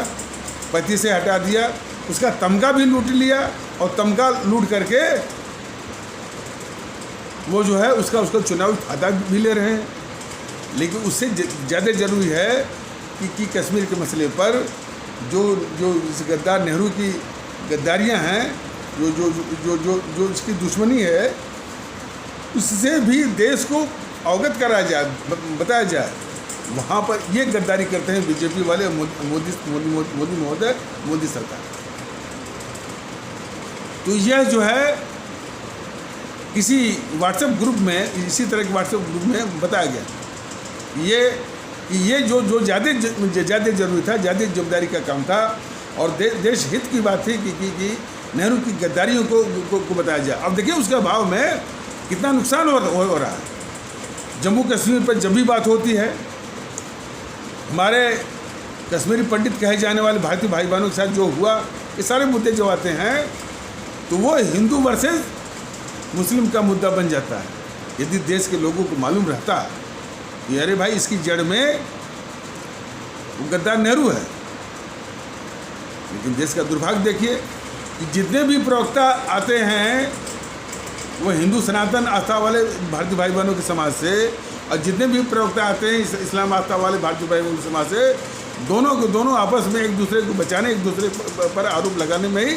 35 से हटा दिया, उसका तमगा भी लूट लिया, और तमगा लूट करके वो जो है उसका चुनावी फायदा भी ले रहे हैं। लेकिन उससे ज़्यादा ज़रूरी है कि कश्मीर के मसले पर जो इस गद्दार नेहरू की गद्दारियां हैं, जो इसकी दुश्मनी है, उससे भी देश को अवगत कराया जाए, बताया जाए। वहाँ पर ये गद्दारी करते हैं बीजेपी वाले, मोदी महोदय, मोदी सरकार। तो यह जो है किसी व्हाट्सएप ग्रुप में, इसी तरह के व्हाट्सएप ग्रुप में बताया गया ये जो ज़्यादा जरूरी था, ज़्यादा जिम्मेदारी का काम था, और देश हित की बात थी कि नेहरू की गद्दारियों को बताया जाए। अब देखिए उसके अभाव में कितना नुकसान हो रहा है। जम्मू कश्मीर पर जब भी बात होती है, हमारे कश्मीरी पंडित कहे जाने वाले भारतीय भाई बहनों के साथ जो हुआ, ये सारे मुद्दे जो आते हैं तो वो हिंदू वर्सेस मुस्लिम का मुद्दा बन जाता है। यदि देश के लोगों को मालूम रहता कि अरे भाई इसकी जड़ में वो गद्दार नेहरू है। लेकिन देश का दुर्भाग्य देखिए कि जितने भी प्रवक्ता आते हैं वो हिंदू सनातन आस्था वाले भारतीय भाई बहनों के समाज से, और जितने भी प्रवक्ता आते हैं इस्लाम आस्था वाले भारतीय भाई बहनों के समाज से, दोनों आपस में एक दूसरे को बचाने, एक दूसरे पर आरोप लगाने में ही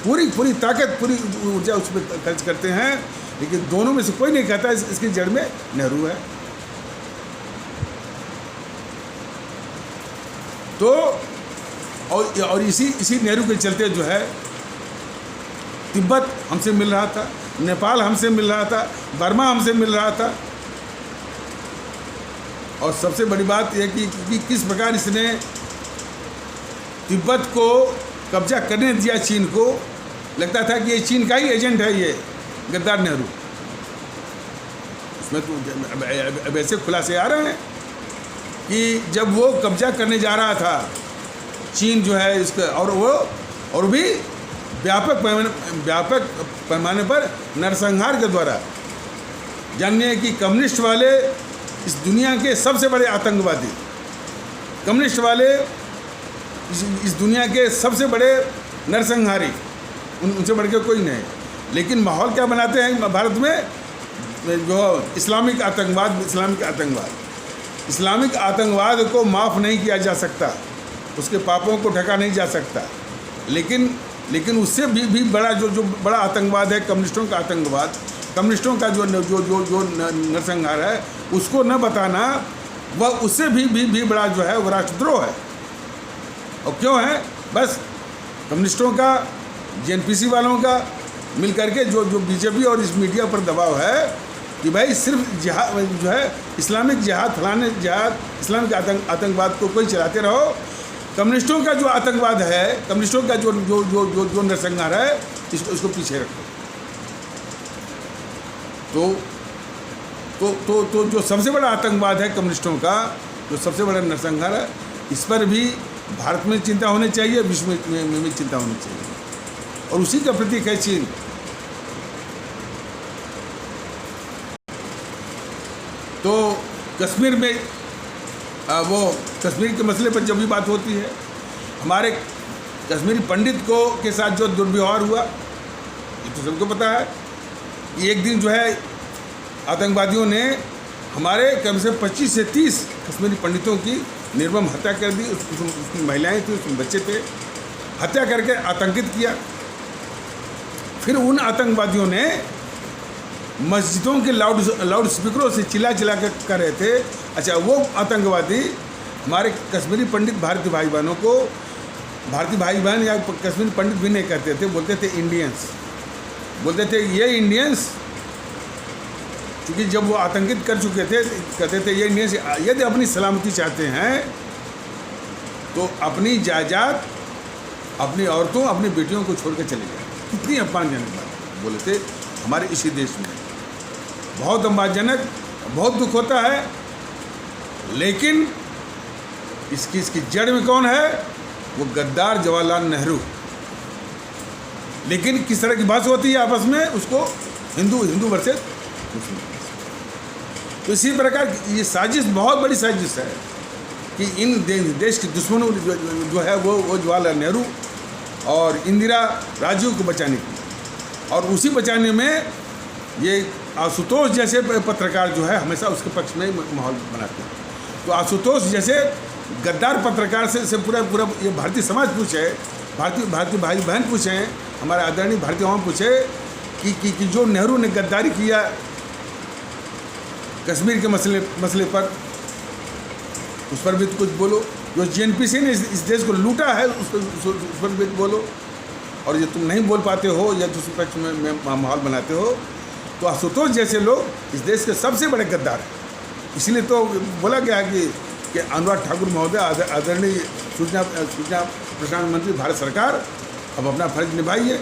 पूरी ताकत, पूरी ऊर्जा उस पर खर्च करते हैं। लेकिन दोनों में से कोई नहीं कहता इसकी जड़ में नेहरू है। तो और इसी नेहरू के चलते जो है तिब्बत हमसे मिल रहा था, नेपाल हमसे मिल रहा था, बर्मा हमसे मिल रहा था। और सबसे बड़ी बात यह कि किस प्रकार इसने तिब्बत को कब्जा करने दिया चीन को। लगता था कि ये चीन का ही एजेंट है, ये गद्दार नेहरू। इसमें तो अब ऐसे खुलासे आ रहे हैं कि जब वो कब्जा करने जा रहा था चीन जो है इसका, और भी व्यापक पैमाने पर नरसंहार के द्वारा, जानिए कि कम्युनिस्ट वाले इस दुनिया के सबसे बड़े आतंकवादी, कम्युनिस्ट वाले इस दुनिया के सबसे बड़े नरसंहारी, उनसे बढ़ के कोई नहीं। लेकिन माहौल क्या बनाते हैं भारत में, जो इस्लामिक आतंकवाद को माफ़ नहीं किया जा सकता, उसके पापों को ढका नहीं जा सकता। लेकिन उससे भी बड़ा जो बड़ा आतंकवाद है कम्युनिस्टों का आतंकवाद, कम्युनिस्टों का जो नरसंहार है, उसको न बताना वह उससे भी बड़ा जो है वो राष्ट्रद्रोह है। और क्यों है? बस कम्युनिस्टों का, जेएनपीसी वालों का मिल करके जो बीजेपी और इस मीडिया पर दबाव है कि भाई सिर्फ जिहाद जो है इस्लामिक जिहाद फलाने जिहाद इस्लामिक आतंकवाद को कोई चलाते रहो। कम्युनिस्टों का जो आतंकवाद है, कम्युनिस्टों का जो नरसंहार है, इसको पीछे रखो। तो जो सबसे बड़ा आतंकवाद है कम्युनिस्टों का, जो सबसे बड़ा नरसंहार है, इस पर भी भारत में चिंता होनी चाहिए, विश्व में भी चिंता होनी चाहिए। और उसी का प्रतीक है चीन। तो कश्मीर में वो कश्मीर के मसले पर जब भी बात होती है, हमारे कश्मीरी पंडित के साथ जो दुर्व्यवहार हुआ, ये तो सबको पता है। एक दिन जो है आतंकवादियों ने हमारे कम से 25 से 30 कश्मीरी पंडितों की निर्मम हत्या कर दी। उसमें महिलाएं थी, उसमें बच्चे थे, हत्या करके आतंकित किया। फिर उन आतंकवादियों ने मस्जिदों के लाउड स्पीकरों से चिल्ला कर कह रहे थे। अच्छा, वो आतंकवादी हमारे कश्मीरी पंडित भारतीय भाई बहनों को, भारतीय भाई बहन या कश्मीरी पंडित भी नहीं कहते थे, बोलते थे इंडियंस, बोलते थे ये इंडियंस। क्योंकि जब वो आतंकित कर चुके थे, कहते थे ये इंडियंस, यदि अपनी सलामती चाहते हैं तो अपनी जायदाद, अपनी औरतों, अपनी बेटियों को छोड़ कर चले जाए। कितनी अपमानजनक बात बोले थे हमारे इसी देश में। बहुत अपमानजनक, बहुत दुख होता है। लेकिन इसकी जड़ में कौन है? वो गद्दार जवाहरलाल नेहरू। लेकिन किस तरह की बात होती है आपस में, उसको हिंदू वर्सेस मुस्लिम। तो इसी प्रकार ये साजिश बहुत बड़ी साजिश है कि इन देश के दुश्मनों जो है वो जवाहरलाल नेहरू और इंदिरा राजीव को बचाने की, और उसी बचाने में ये आशुतोष जैसे पत्रकार जो है हमेशा उसके पक्ष में माहौल बनाते हैं। तो आशुतोष जैसे गद्दार पत्रकार से पूरा ये भारतीय समाज पूछे, भारतीय भाई बहन पूछे, हमारे आदरणीय भारतीय हम पूछे कि जो नेहरू ने गद्दारी किया कश्मीर के मसले पर, उस पर भी कुछ बोलो। जो जेएनपीसी ने इस देश को लूटा है उस पर भी बोलो। और ये तुम नहीं बोल पाते हो या दूसरे पक्ष में माहौल बनाते हो, तो आशुतोष जैसे लोग इस देश के सबसे बड़े गद्दार हैं। इसलिए तो बोला गया कि अनुराग ठाकुर महोदय, आदरणीय सूचना प्रसारण मंत्री भारत सरकार, अब अपना फर्ज निभाइए।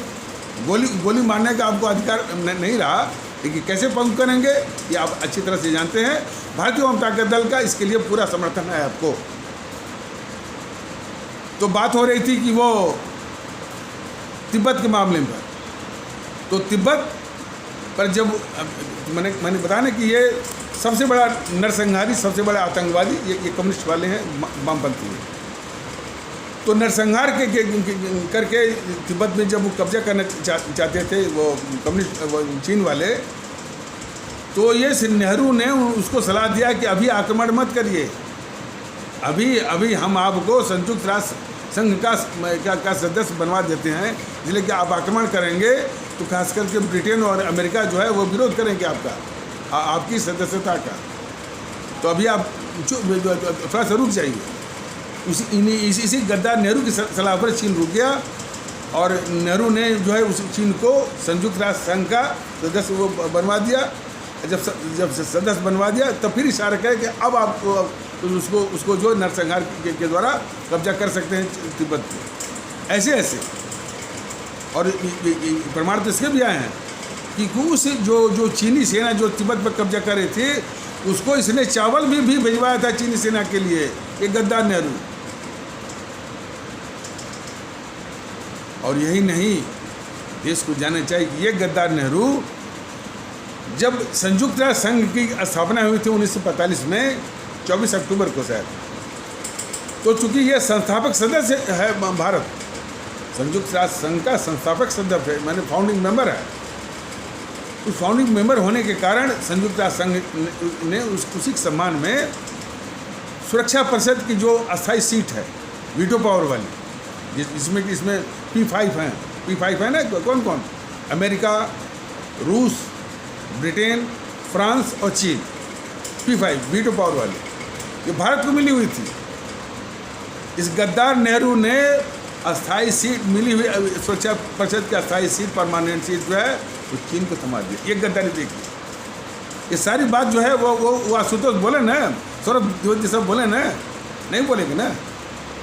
गोली मारने का आपको अधिकार नहीं रहा, लेकिन कैसे पंख करेंगे ये आप अच्छी तरह से जानते हैं। भारतीय जनता दल का इसके लिए पूरा समर्थन है आपको। तो बात हो रही थी कि वो तिब्बत के मामले पर, तो तिब्बत पर जब मैंने बताया कि ये सबसे बड़ा नरसंहारी, सबसे बड़ा आतंकवादी ये कम्युनिस्ट वाले हैं, वामपंथी हैं। तो नरसंहार करके तिब्बत में जब वो कब्जा करना चाहते थे वो कम्युनिस्ट चीन वाले, तो ये नेहरू ने उसको सलाह दिया कि अभी आक्रमण मत करिए, अभी अभी हम आपको संयुक्त राष्ट्र संघ का सदस्य बनवा देते हैं, इसलिए कि आप आक्रमण करेंगे तो खास करके ब्रिटेन और अमेरिका जो है वो विरोध करेंगे आपकी सदस्यता का। तो अभी आप थोड़ा सा रुक जाइए। इसी गद्दार नेहरू की सलाह पर चीन रुक गया और नेहरू ने जो है उस चीन को संयुक्त राष्ट्र संघ का सदस्य वो बनवा दिया। जब सदस्य बनवा दिया तब फिर इशारा करे कि अब आप उसको जो नरसंहार के द्वारा कब्जा कर सकते हैं तिब्बत पे। ऐसे और प्रमाण तो इसके भी आए हैं कि उस जो चीनी सेना जो तिब्बत पर कब्जा कर रही थी, उसको इसने चावल भी भिजवाया था चीनी सेना के लिए, ये गद्दार नेहरू। और यही नहीं, देश को जानना चाहिए कि ये गद्दार नेहरू जब संयुक्त राष्ट्र संघ की स्थापना हुई थी 1945 में 24 अक्टूबर को शायद, तो चूंकि ये संस्थापक सदस्य है भारत, संयुक्त राष्ट्र संघ का संस्थापक सदस्य है, मैंने फाउंडिंग मेंबर है। उस फाउंडिंग मेंबर होने के कारण संयुक्त राष्ट्र संघ ने उसी के सम्मान में सुरक्षा परिषद की जो अस्थायी सीट है वीटो पावर वाली, जिसमें कि इसमें P5 है ना, कौन कौन, अमेरिका, रूस, ब्रिटेन, फ्रांस और चीन, P5 वीटो पावर वाली, ये भारत को मिली हुई थी। इस गद्दार नेहरू ने अस्थायी सीट मिली हुई सुरक्षा परिषद की अस्थायी सीट, परमानेंट सीट जो है वो चीन को थमा दिया। ये गद्दारी देखिए। ये सारी बात जो है वो आशुतोष बोले ना, सौरभ द्विवेदी सब बोले ना, नहीं बोलेंगे ना,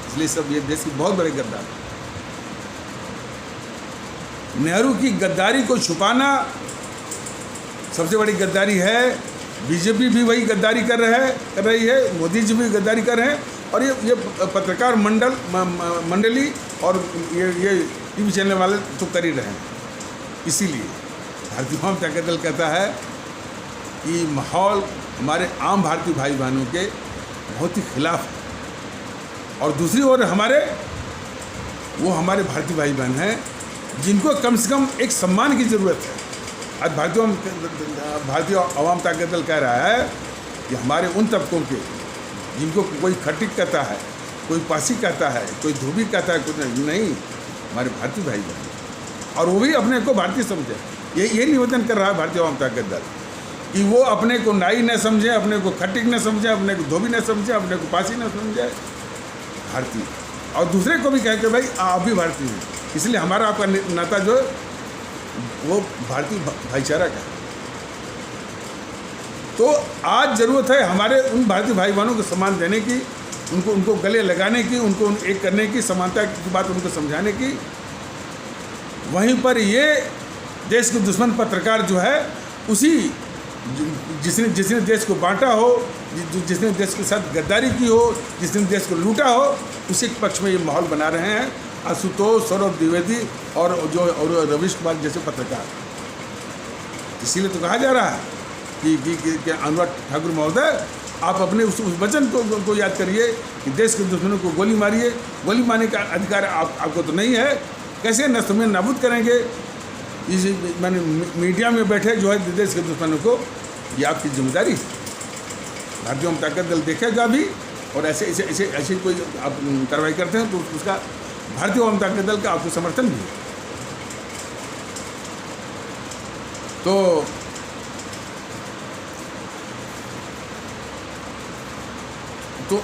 इसलिए सब ये देश की बहुत बड़े गद्दार। नेहरू की गद्दारी को छुपाना सबसे बड़ी गद्दारी है। बीजेपी भी वही गद्दारी कर रही है, मोदी जी भी गद्दारी कर रहे हैं, और ये पत्रकार मंडली और ये टीवी चैनल वाले तो कर ही रहे हैं। इसीलिए भारतीय जनता दल कहता है कि माहौल हमारे आम भारतीय भाई बहनों के बहुत ही खिलाफ है, और दूसरी ओर हमारे भारतीय भाई बहन हैं जिनको कम से कम एक सम्मान की ज़रूरत है। आज भारतीय आवाम ताकत दल कह रहा है कि हमारे उन तबकों के जिनको कोई खटिक कहता है, कोई पासी कहता है, कोई धोबी कहता है, कोई नहीं, हमारे भारतीय भाई बहन, और वो भी अपने को भारतीय समझे। ये निवेदन कर रहा है भारतीय आवाम ताकत दल कि वो अपने को नाई न समझे, अपने को खटिक न समझे, अपने को धोबी न समझे, अपने को पासी न समझे, भारतीय, और दूसरे को भी कहे कि भाई आप भी भारतीय हैं। इसलिए हमारा आपका नाता जो है वो भारतीय भाईचारा का। तो आज ज़रूरत है हमारे उन भारतीय भाई बहनों को सम्मान देने की, उनको गले लगाने की, उनको एक करने की, समानता की बात उनको समझाने की। वहीं पर ये देश के दुश्मन पत्रकार जो है उसी जिसने देश को बांटा हो, जिसने देश के साथ गद्दारी की हो, जिसने देश को लूटा हो, उसी के पक्ष में ये माहौल बना रहे हैं आशुतोष, सौरभ द्विवेदी और रवीश कुमार जैसे पत्रकार। इसीलिए तो कहा जा रहा है कि अनुराग ठाकुर महोदय, आप अपने उस वचन को याद करिए कि देश के दुश्मनों को गोली मारिए। गोली मारने का अधिकार आपको तो नहीं है, कैसे नष्ट में नाबूद करेंगे इस मैंने मीडिया में बैठे जो है देश के दुश्मनों को, ये आपकी जिम्मेदारी है। भारतीय जनता ताकत दल देखेगा भी, और ऐसे कोई आप कार्रवाई करते हैं तो उसका भारतीय जनता दल का आपको समर्थन भी है।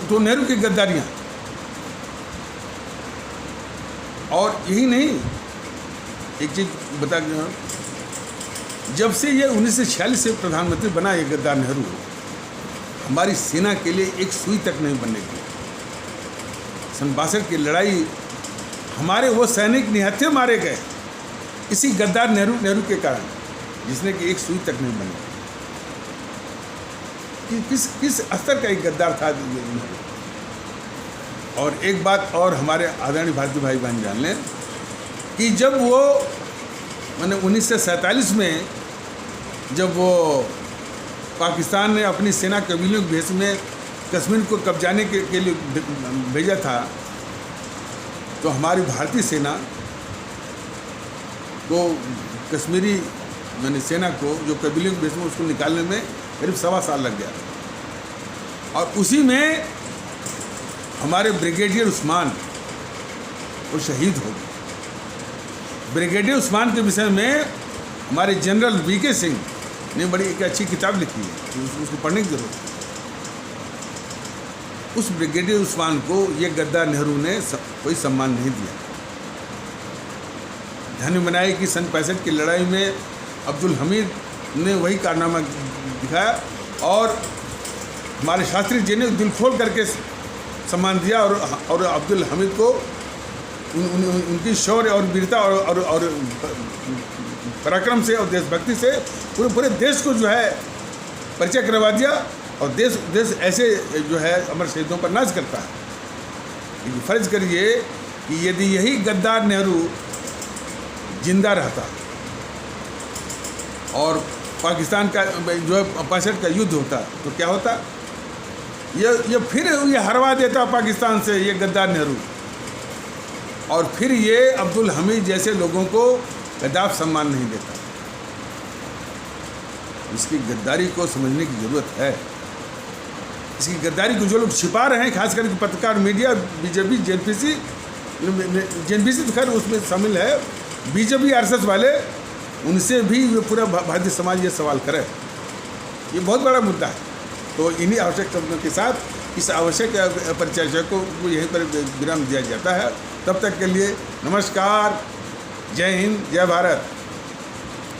तो नेहरू की गद्दारियाँ, और यही नहीं, एक चीज़ बता दूँ, जब से ये 1946 से प्रधानमंत्री बना ये गद्दार नेहरू, हमारी सेना के लिए एक सुई तक नहीं बनने दी। सन 62 की लड़ाई हमारे वो सैनिक निहत्थे मारे गए इसी गद्दार नेहरू के कारण, जिसने कि एक सुई तक नहीं बनी। किस स्तर का एक गद्दार था नेहरू। और एक बात और हमारे आदरणीय भारतीय भाई बहन जान लें कि जब वो मैंने 1947 में जब वो पाकिस्तान ने अपनी सेना कबीलों के भेष में कश्मीर को कब्जाने के लिए भेजा था, तो हमारी भारतीय सेना को कश्मीरी सेना को जो कबीलों के भेष में उसको निकालने में करीब 1.25 साल लग गया। और उसी में हमारे ब्रिगेडियर उस्मान वो शहीद हो गए। ब्रिगेडियर उस्मान के विषय में हमारे जनरल वीके सिंह ने बड़ी एक अच्छी किताब लिखी है, उसको पढ़ने की जरूरत है। उस ब्रिगेडियर उस्मान को ये गद्दार नेहरू ने कोई सम्मान नहीं दिया। धन्य बनाई कि सन 65 की लड़ाई में अब्दुल हमीद ने वही कारनामा दिखाया और हमारे शास्त्री जी ने दिल खोल करके सम्मान दिया और अब्दुल हमीद को उनकी शौर्य और वीरता और पराक्रम से और देशभक्ति से पूरे देश को जो है परिचय करवा दिया। और देश ऐसे जो है अमर शहीदों पर नाज करता है। फर्ज करिए कि यदि यही गद्दार नेहरू जिंदा रहता और पाकिस्तान का जो है 65 का युद्ध होता तो क्या होता? ये फिर ये हरवा देता पाकिस्तान से ये गद्दार नेहरू, और फिर ये अब्दुल हमीद जैसे लोगों को कदाप सम्मान नहीं देता। इसकी गद्दारी को समझने की ज़रूरत है। इसकी गद्दारी को जो लोग छिपा रहे हैं, खास करके पत्रकार मीडिया, बीजेपी, जेएनपीसी तो खैर उसमें शामिल है, बीजेपी आरएसएस वाले, उनसे भी पूरा भारतीय समाज ये सवाल करे। ये बहुत बड़ा मुद्दा है। तो इन्हीं आवश्यक शब्दों के साथ इस आवश्यक परिचर्चा को यहीं पर विराम दिया जाता है। तब तक के लिए नमस्कार, जय हिंद, जय भारत।